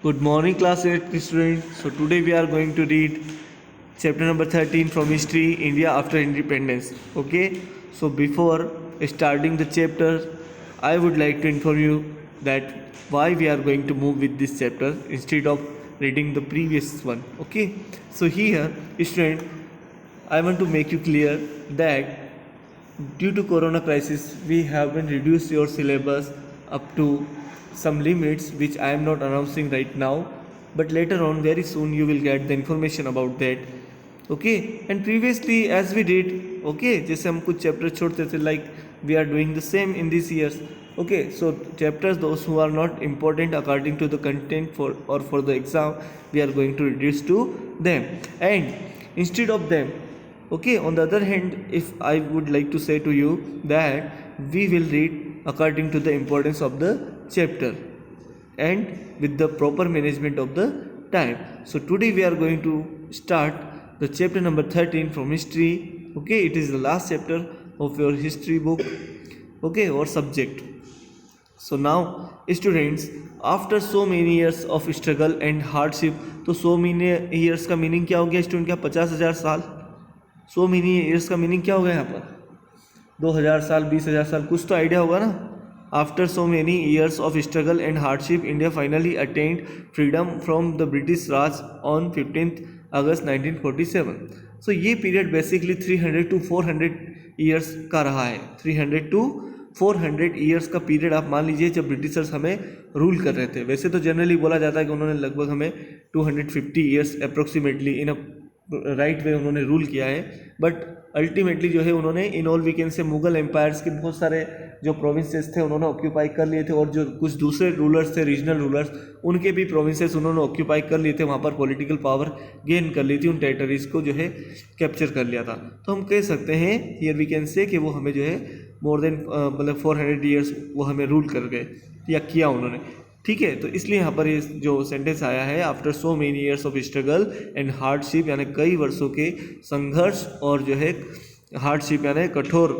Good morning, class 8 students. So today we are going to read chapter number 13 from History, India after Independence. Okay. So before starting the chapter, I would like to inform you that why we are going to move with this chapter instead of reading the previous one. Okay. So here, student, I want to make you clear that due to corona crisis we have been reduced your syllabus up to some limits which I am not announcing right now, but later on very soon you will get the information about that. Okay, and previously as we did, okay, जैसे हम कुछ chapter छोड़ते थे, like we are doing the same in these years. Okay, so chapters those who are not important according to the content for the exam, we are going to reduce to them, and instead of them, okay, on the other hand, if I would like to say to you that we will read according to the importance of the chapter and with the proper management of the time. So today we are going to start the chapter number 13 from history. Okay, it is the last chapter of your history book, okay, or subject. So now students, after so many years of struggle and hardship, तो so many years का meaning क्या हो गया student? क्या 50,000 साल? So many years का meaning क्या हो गया यहाँ पर? 2000 साल, 20,000 साल, कुछ तो आइडिया होगा ना. After so many years of struggle and hardship, India finally attend freedom from the British Raj on 15 अगस्त 1947. सो ये पीरियड बेसिकली 300 to 400 ईयर्स का रहा है. 300 to 400 ईयर्स का पीरियड आप मान लीजिए जब ब्रिटिशर्स हमें रूल कर रहे थे. वैसे तो जनरली बोला जाता है कि उन्होंने लगभग हमें 250 years approximately in a right way उन्होंने रूल किया है, बट अल्टीमेटली जो है उन्होंने इन ऑल वीकेंड से मुगल एम्पायर्स के बहुत सारे जो प्रोविंसेस थे उन्होंने ऑक्यूपाई कर लिए थे, और जो कुछ दूसरे रूलर्स थे, रीजनल रूलर्स, उनके भी प्रोविंसेस उन्होंने ऑक्यूपाई कर लिए थे, वहाँ पर पॉलिटिकल पावर गेन कर ली थी, उन टेरिटरीज़ को जो है कैप्चर कर लिया था. तो हम कह सकते हैं हियर वी कैन से कि वो हमें जो है मोर देन मतलब 400 ईयर्स वो हमें रूल कर गए या किया उन्होंने. ठीक है, तो इसलिए यहाँ पर ये जो सेंटेंस आया है, after so many years of struggle and hardship, यानी कई वर्षों के संघर्ष और जो है हार्डशिप यानी कठोर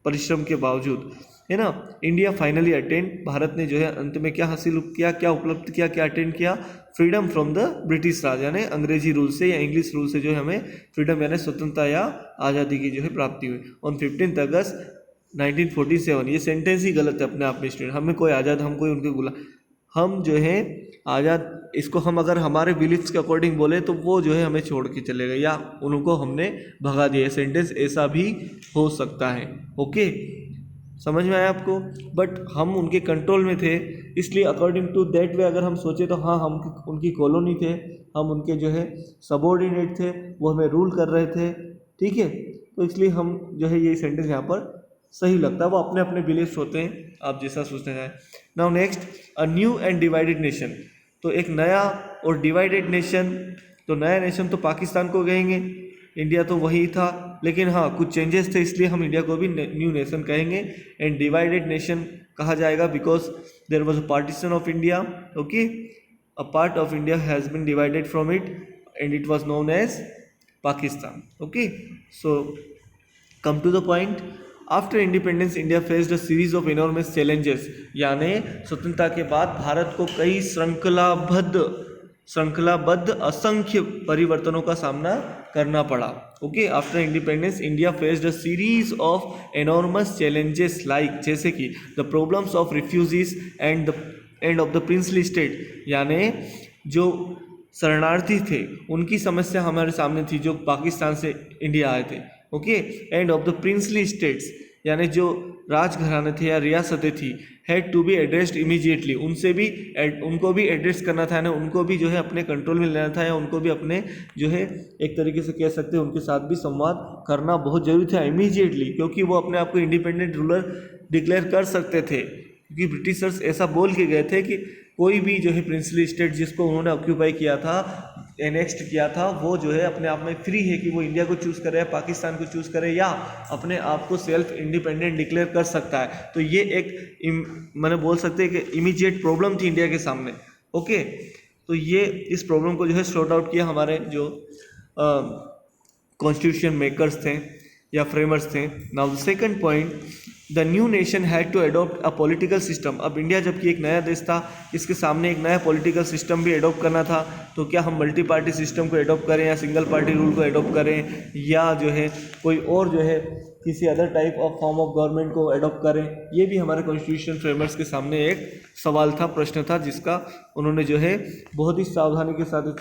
परिश्रम के बावजूद, है ना, इंडिया फाइनली अटेंड, भारत ने जो है अंत में क्या हासिल किया, क्या उपलब्ध किया, क्या अटेंड किया? फ्रीडम फ्रॉम द ब्रिटिश राज, यानी अंग्रेजी रूल से या इंग्लिश रूल से जो है हमें फ्रीडम यानी स्वतंत्रता या आज़ादी की जो है प्राप्ति हुई ऑन 15 अगस्त 1947. ये सेंटेंस ही गलत है अपने आप में स्टूडेंट. हमें कोई आज़ाद, हम कोई उनके गुलाम, हम जो है आज़ाद, इसको हम अगर हमारे बिलीफ्स के अकॉर्डिंग बोले तो वो जो है हमें छोड़ के चले गए या उनको हमने भगा दिया. सेंटेंस ऐसा भी हो सकता है. ओके, समझ में आया आपको? बट हम उनके कंट्रोल में थे, इसलिए अकॉर्डिंग टू दैट वे अगर हम सोचे तो हाँ, हम उनकी कॉलोनी थे, हम उनके जो है सबॉर्डिनेट थे, वो हमें रूल कर रहे थे. ठीक है, तो इसलिए हम जो है ये सेंटेंस यहाँ पर सही लगता है. वो अपने अपने बिलीफ्स होते हैं, आप जैसा सोचते हैं. Now next, a new and divided nation. तो एक नया और डिवाइडेड नेशन, तो नया नेशन तो पाकिस्तान को कहेंगे, इंडिया तो वही था, लेकिन हाँ कुछ चेंजेस थे, इसलिए हम इंडिया को भी न्यू नेशन कहेंगे. एंड डिवाइडेड नेशन कहा जाएगा because there was a partition of India. Okay, a part of India has been divided from it and it was known as Pakistan. Okay, so come to the point. After independence India faced a series of enormous challenges, यानी स्वतंत्रता के बाद भारत को कई श्रृंखलाबद्ध असंख्य परिवर्तनों का सामना करना पड़ा. Okay, after independence India faced a series of enormous challenges like, जैसे कि the problems of refugees and the end of the princely state, यानी जो शरणार्थी थे उनकी समस्या हमारे सामने थी जो पाकिस्तान से इंडिया आए थे. Okay, and of the princely states, यानी जो राजघराने थे या रियासतें थी, had to be addressed immediately, उनको भी एड्रेस करना था, यानी उनको भी जो है अपने कंट्रोल में लेना था, या उनको भी अपने जो है एक तरीके से कह सकते हैं उनके साथ भी संवाद करना बहुत जरूरी था इमीडिएटली, क्योंकि वो अपने आप को इंडिपेंडेंट रूलर डिक्लेयर कर सकते थे. क्योंकि ब्रिटिशर्स ऐसा बोल के गए थे कि कोई भी जो है प्रिंसली स्टेट जिसको उन्होंने ऑक्यूपाई किया था, एनेक्स्ट किया था, वो जो है अपने आप में फ्री है कि वो इंडिया को चूज़ करे या पाकिस्तान को चूज़ करे या अपने आप को सेल्फ इंडिपेंडेंट डिक्लेयर कर सकता है. तो ये एक मैंने बोल सकते हैं कि इमीडिएट प्रॉब्लम थी इंडिया के सामने. ओके, तो ये इस प्रॉब्लम को जो है सॉर्ट आउट किया हमारे जो कॉन्स्टिट्यूशन मेकर्स थे, या फ्रेमर्स थे। Now the second point, the new nation had to adopt a political system. अब इंडिया जबकि एक नया देश था, इसके सामने एक नया पॉलिटिकल सिस्टम भी अडॉप्ट करना था। तो क्या हम मल्टी पार्टी सिस्टम को अडॉप्ट करें या सिंगल पार्टी रूल को अडॉप्ट करें, या जो है कोई और जो है किसी other type of form of government को अडॉप्ट करें। ये भी हमारे कॉन्स्टिट्यूशन फ्रेमर्स के सामने एक सवाल था, प्रश्न था, जिसका उन्होंने जो है बहुत ही सावधानी के साथ,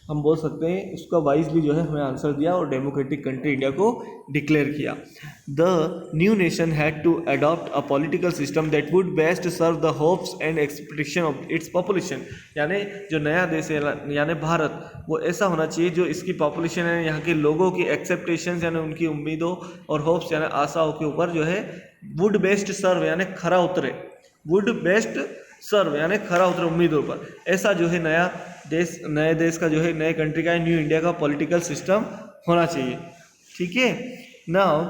हम बोल सकते हैं उसका वाइजली जो है हमें आंसर दिया और डेमोक्रेटिक कंट्री इंडिया को डिक्लेयर किया। The new nation had to adopt a political system that would best serve the hopes and expectation of its population. यानी जो नया देश है यानी भारत, वो ऐसा होना चाहिए जो इसकी पॉपुलेशन है, यहाँ के लोगों की एक्सेप्टेशंस यानी उनकी उम्मीदों और होप्स यानी आशाओं के ऊपर जो है वुड बेस्ट सर्व यानी खरा उतरे, वुड बेस्ट सर्व यानी खरा उतरे उम्मीदों पर। ऐसा जो है नए देश का जो है नए कंट्री का न्यू इंडिया का पॉलिटिकल सिस्टम होना चाहिए। ठीक है। नाउ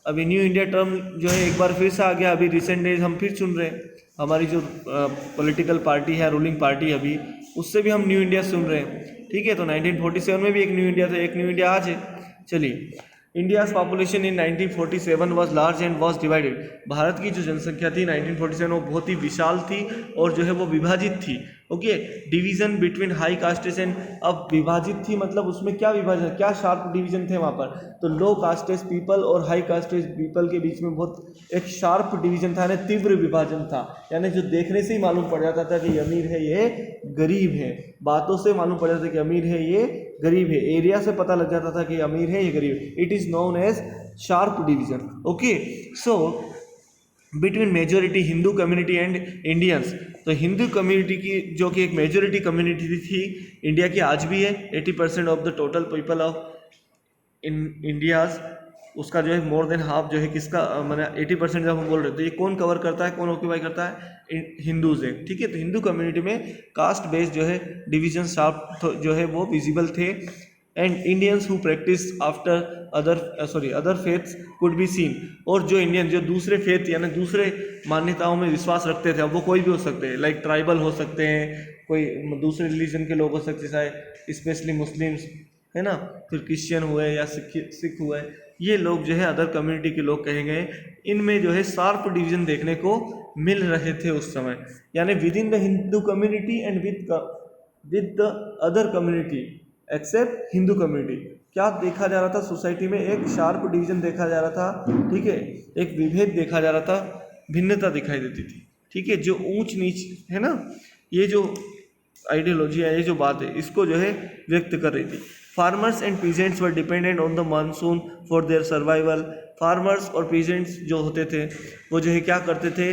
अभी न्यू इंडिया टर्म जो है एक बार फिर से आ गया, अभी रिसेंट डेज हम फिर सुन रहे हैं। हमारी जो पॉलिटिकल पार्टी है, रूलिंग पार्टी अभी, उससे भी हम न्यू इंडिया सुन रहे हैं। ठीक है। तो 1947 में भी एक न्यू इंडिया था, एक न्यू इंडिया आज है। चलिए, India's population in 1947 was large and was divided. Bharat की जो जनसंख्या थी 1947 वो बहुत ही विशाल थी और जो है वो विभाजित थी। Okay, division between high castes and, अब विभाजित थी मतलब उसमें क्या विभाजन, क्या शार्प डिवीजन थे वहाँ पर, तो लो कास्टेज पीपल और हाई कास्टेज पीपल के बीच में बहुत एक शार्प डिवीजन था, यानी तीव्र विभाजन था। यानी जो देखने से ही मालूम पड़ जाता था कि अमीर है ये गरीब है, बातों से मालूम पड़ जाता था कि अमीर है ये गरीब है, एरिया से पता लग जाता था कि अमीर है ये गरीब है। It is known as sharp division. Okay, so between majority Hindu community and Indians, तो हिंदू कम्युनिटी की जो कि एक मेजोरिटी कम्युनिटी थी इंडिया की, आज भी है। 80% of the total people of in India's, उसका जो है मोर देन हाफ जो है किसका, मैंने 80% जब हम बोल रहे, तो ये कौन कवर करता है, कौन ऑक्यूपाई करता है, हिंदूज है। ठीक है। तो हिंदू कम्युनिटी में कास्ट बेस्ड जो है डिवीजन शार्प जो है वो विजिबल थे। And Indians who practice after other faiths could be seen, और जो इंडियन जो दूसरे फेथ यानी दूसरे मान्यताओं में विश्वास रखते थे, अब वो कोई भी हो सकते हैं, लाइक ट्राइबल हो सकते हैं, कोई दूसरे रिलीजन के लोग हो सकते हैं, चाहे स्पेशली मुस्लिम्स है ना, फिर क्रिश्चियन हुए या सिख हुए, ये लोग जो है अदर कम्युनिटी के लोग कहे गए। इनमें जो है शार्प डिवीजन देखने को मिल रहे थे उस समय, यानी within the Hindu community and with the other community except Hindu community. क्या देखा जा रहा था सोसाइटी में, एक शार्प डिवीजन देखा जा रहा था। ठीक है, एक विभेद देखा जा रहा था, भिन्नता दिखाई देती थी। ठीक है, जो ऊंच नीच है ना, ये जो आइडियोलॉजी है, ये जो बात है, इसको जो है व्यक्त कर रही थी। Farmers and peasants were dependent on the monsoon for their survival. Farmers और पीजेंट्स जो होते थे वो जो है क्या करते थे,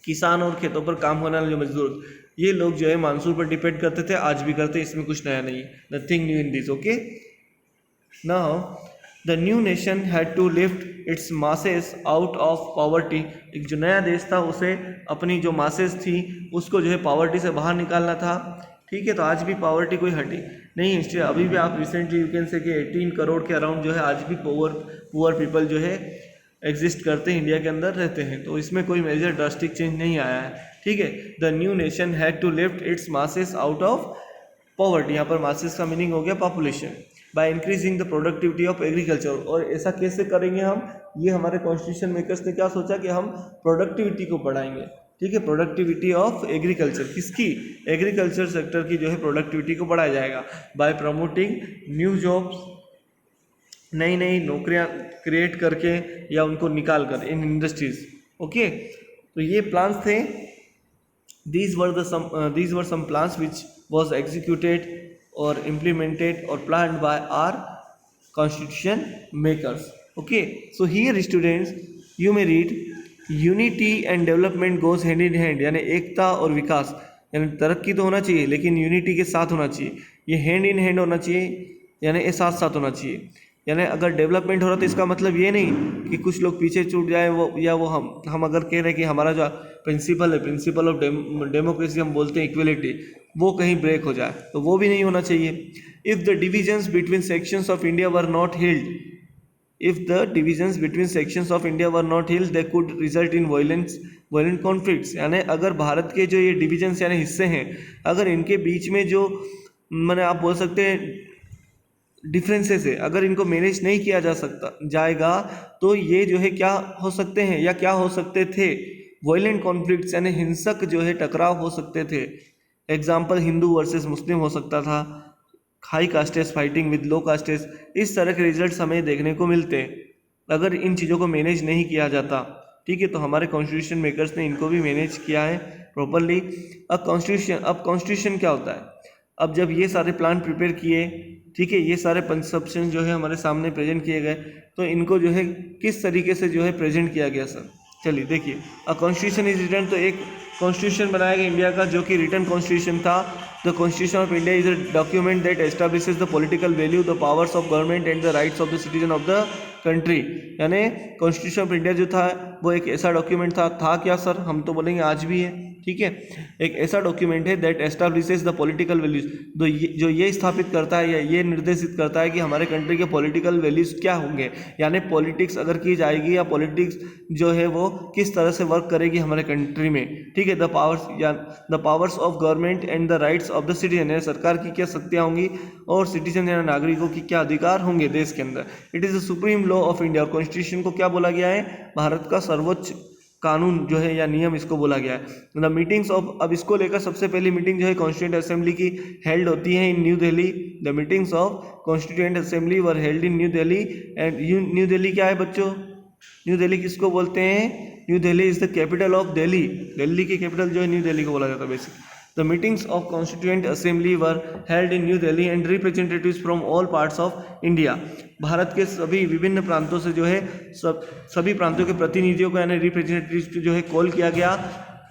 किसान और खेतों पर काम करने वाले जो मजदूर, ये लोग जो है मानसून पर डिपेंड करते थे, आज भी करते, इसमें कुछ नया नहीं है, nothing new in this. Okay, now the new nation had to lift its masses out of poverty. एक जो नया देश था उसे अपनी जो मासेस थी उसको जो है पॉवर्टी से बाहर निकालना था। ठीक है, तो आज भी पॉवर्टी कोई हटी नहीं है। अभी भी आप रिसेंटली यू कैन से कि 18 करोड़ के अराउंड जो है आज भी पुअर पीपल जो है एग्जिस्ट करते हैं, इंडिया के अंदर रहते हैं, तो इसमें कोई मेजर ड्रास्टिक चेंज नहीं आया है। ठीक है, the new nation had to lift its masses out of poverty. यहाँ पर मासेस का मीनिंग हो गया population, by increasing the productivity of agriculture. और ऐसा कैसे करेंगे हम, ये हमारे कॉन्स्टिट्यूशन मेकर्स ने क्या सोचा कि हम प्रोडक्टिविटी को बढ़ाएंगे। ठीक है, प्रोडक्टिविटी ऑफ एग्रीकल्चर, किसकी, एग्रीकल्चर सेक्टर की जो है प्रोडक्टिविटी को बढ़ाया जाएगा बाय प्रमोटिंग न्यू जॉब्स, नई नई नौकरियां क्रिएट करके या उनको निकाल कर इन इंडस्ट्रीज। ओके, तो ये प्लान्स थे। these were some plans which was executed or implemented or planned by our constitution makers. Okay, so here students you may read unity and development goes hand in hand, यानी एकता और विकास, यानी तरक्की तो होना चाहिए लेकिन यूनिटी के साथ होना चाहिए, ये हैंड इन हैंड होना चाहिए, यानी ये साथ साथ होना चाहिए। यानी अगर डेवलपमेंट हो रहा तो इसका मतलब ये नहीं कि कुछ लोग पीछे छूट जाए, वो या वो हम अगर कह रहे हैं कि हमारा जो प्रिंसिपल है, प्रिंसिपल ऑफ डेमोक्रेसी हम बोलते हैं, इक्वलिटी, वो कहीं ब्रेक हो जाए, तो वो भी नहीं होना चाहिए। If the divisions between sections of India were not healed, if the divisions between sections of India were not healed they could result in violent conflicts. यानी अगर भारत के जो ये डिविजन्स यानी हिस्से हैं, अगर इनके बीच में जो मैंने आप बोल सकते हैं डिफरेंसेस है, अगर इनको मैनेज नहीं किया जा सकता जाएगा तो ये जो है क्या हो सकते हैं या क्या हो सकते थे, वायलेंट कॉन्फ्लिक्ट्स यानी हिंसक जो है टकराव हो सकते थे। एग्जाम्पल हिंदू वर्सेस मुस्लिम हो सकता था, high castes fighting with low castes, इस तरह के रिजल्ट्स हमें देखने को मिलते हैं अगर इन चीज़ों को मैनेज नहीं किया जाता। ठीक है, तो हमारे कॉन्स्टिट्यूशन मेकर्स ने इनको भी मैनेज किया है प्रॉपरली। अब कॉन्स्टिट्यूशन क्या होता है, अब जब ये सारे प्लान प्रिपेयर किए, ठीक है, ये सारे कंसेप्शन जो है हमारे सामने प्रेजेंट किए गए, तो इनको जो है किस तरीके से जो है प्रेजेंट किया गया सर। चलिए देखिए, अ कॉन्स्टिट्यूशन इज रिटन, तो एक कॉन्स्टिट्यूशन बनाया गया इंडिया का जो कि रिटन कॉन्स्टिट्यूशन था। The constitution of India is a document that establishes the political value, the powers of government and the rights of the citizen of the country. यानी constitution of India जो था वो एक ऐसा डॉक्यूमेंट था क्या sir, हम तो बोलेंगे आज भी है। ठीक है, एक ऐसा डॉक्यूमेंट है that establishes the political values, जो ये स्थापित करता है या ये निर्देशित करता है कि हमारे कंट्री के पॉलिटिकल वैल्यूज क्या होंगे, यानी पॉलिटिक्स अगर की जाएगी या पॉलिटिक्स जो है वो किस तरह से वर्क करेगी हमारे कंट्री में। ठीक है, the powers of government and the rights of the citizen, यानी सरकार की क्या शक्तियाँ होंगी और सिटीजन या नागरिकों की क्या अधिकार होंगे देश के अंदर। It is the supreme law of India, और कॉन्स्टिट्यूशन को क्या बोला गया है, भारत का सर्वोच्च कानून जो है या नियम इसको बोला गया है। द मीटिंग्स ऑफ, अब इसको लेकर सबसे पहली मीटिंग जो है कॉन्स्टिट्यूएंट असेंबली की हेल्ड होती है in New Delhi. The meetings of constituent assembly were held in New Delhi. And New Delhi क्या है बच्चों, न्यू दिल्ली किसको बोलते हैं, New Delhi is the capital of Delhi, Delhi की कैपिटल जो है न्यू दिल्ली को बोला जाता है basic. The meetings of Constituent Assembly were held in New Delhi and representatives from all parts of India. Bharat के सभी विभिन्न प्रांतों से जो है सभी प्रांतों के प्रतिनिधियों को यानी रिप्रेजेंटेटिव्स जो है कॉल किया गया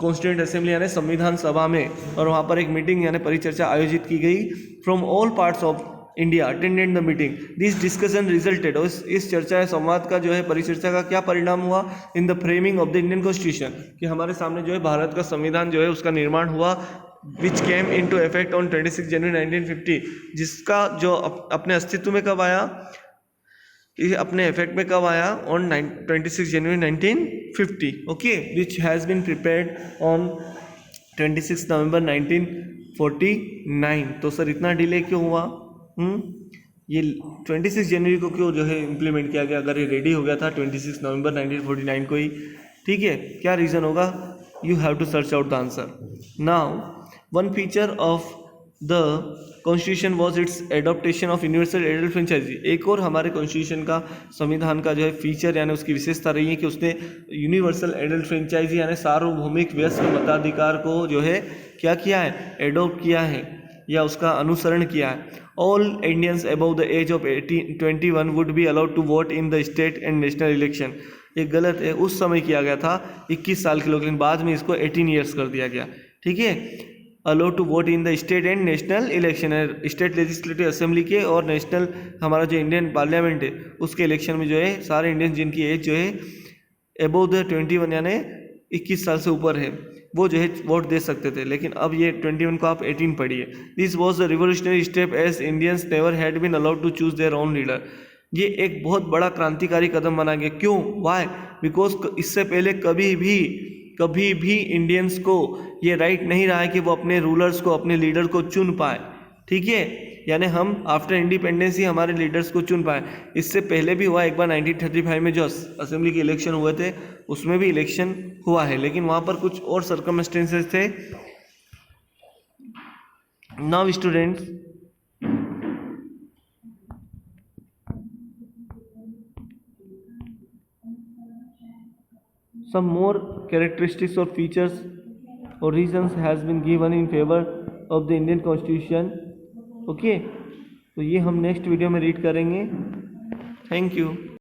कॉन्स्टिट्यूएंट असेंबली यानी संविधान सभा में, और वहाँ पर एक मीटिंग यानी परिचर्चा आयोजित की गई। From all parts of India attended the meeting, this discussion resulted, और इस चर्चा या संवाद का जो है परिचर्चा का क्या परिणाम हुआ, in the framing of the Indian constitution, कि हमारे सामने जो है भारत का संविधान जो है उसका निर्माण हुआ, विच केम इन टू इफेक्ट ऑन 26 जनवरी 1950, जिसका जो अपने अस्तित्व में कब आया, ये अपने इफेक्ट में कब आया, on 26 January 1950। Okay, which has been prepared on 26 November 1949। तो सर इतना डिले क्यों हुआ, ये 26 जनवरी को क्यों जो है इम्प्लीमेंट किया गया, अगर ये रेडी हो गया था 26 नवंबर 1949 को ही। ठीक है, क्या रीज़न होगा, you have to search out the answer. Now one feature of the constitution was its adoption of universal adult franchise. एक और हमारे कॉन्स्टिट्यूशन का, संविधान का जो है फीचर यानी उसकी विशेषता रही है कि उसने यूनिवर्सल एडल्ट फ्रेंचाइजी यानी सार्वभौमिक वयस्क मताधिकार को जो है क्या किया है, एडॉप्ट किया है या उसका अनुसरण किया है। All Indians above the age of 21 would be allowed to vote in the state and national election. ये गलत है, उस समय किया गया था 21 साल के लोग, लेकिन बाद में इसको 18 ईयर्स कर दिया गया। ठीक है, allowed to vote in the state and national election है, स्टेट लेजिस्लेटिव असेंबली के और नेशनल हमारा जो इंडियन पार्लियामेंट है उसके इलेक्शन में जो है सारे इंडियन जिनकी एज जो है अबव द 21 यानी 21 साल से ऊपर है वो जो है वोट दे सकते थे, लेकिन अब ये 21 को आप 18 पढ़िए। This was the revolutionary step as Indians never had been allowed to choose their own leader. ये एक बहुत बड़ा क्रांतिकारी कदम बना गया। क्यों, वाई, बिकॉज इससे पहले कभी भी इंडियंस को ये राइट नहीं रहा है कि वो अपने रूलर्स को, अपने लीडर को चुन पाए। ठीक है, यानी हम आफ्टर इंडिपेंडेंस ही हमारे लीडर्स को चुन पाए। इससे पहले भी हुआ एक बार 1935 में जो असेंबली के इलेक्शन हुए थे उसमें भी इलेक्शन हुआ है, लेकिन वहाँ पर कुछ और सर्कमस्टेंसेस थे। Now students, some more characteristics or features or reasons has been given in favor of the Indian Constitution. Okay, तो ये हम नेक्स्ट वीडियो में रीड करेंगे। Thank you.